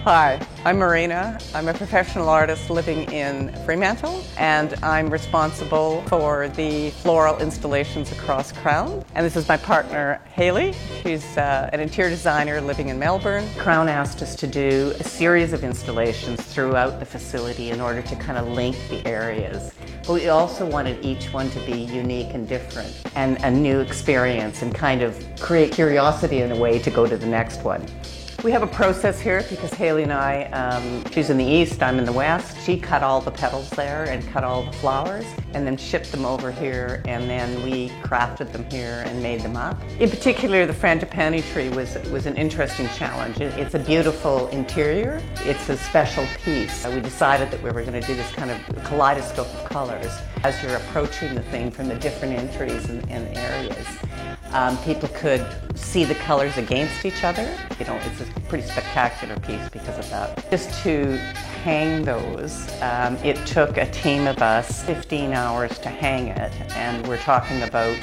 Hi, I'm Marina. I'm a professional artist living in Fremantle, and I'm responsible for the floral installations across Crown. And this is my partner, Hayley. She's an interior designer living in Melbourne. Crown asked us to do a series of installations throughout the facility in order to kind of link the areas. But we also wanted each one to be unique and different and a new experience and kind of create curiosity in a way to go to the next one. We have a process here because Hayley and I, she's in the east, I'm in the west. She cut all the petals there and cut all the flowers and then shipped them over here, and then we crafted them here and made them up. In particular, the frangipani tree was an interesting challenge. It's a beautiful interior. It's a special piece. We decided that we were going to do this kind of kaleidoscope of colors as you're approaching the thing from the different entries and areas. People could see the colors against each other. You know, it's a pretty spectacular piece because of that. Just to hang those, it took a team of us 15 hours to hang it, and we're talking about,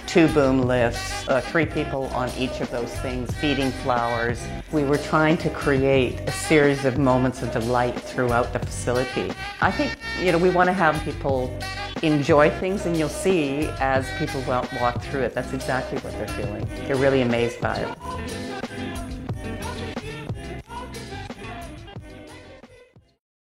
2 boom lifts, 3 people on each of those things, feeding flowers. We were trying to create a series of moments of delight throughout the facility. I think, we want to have people enjoy things, and you'll see as people walk through it, that's exactly what they're feeling. They're really amazed by it.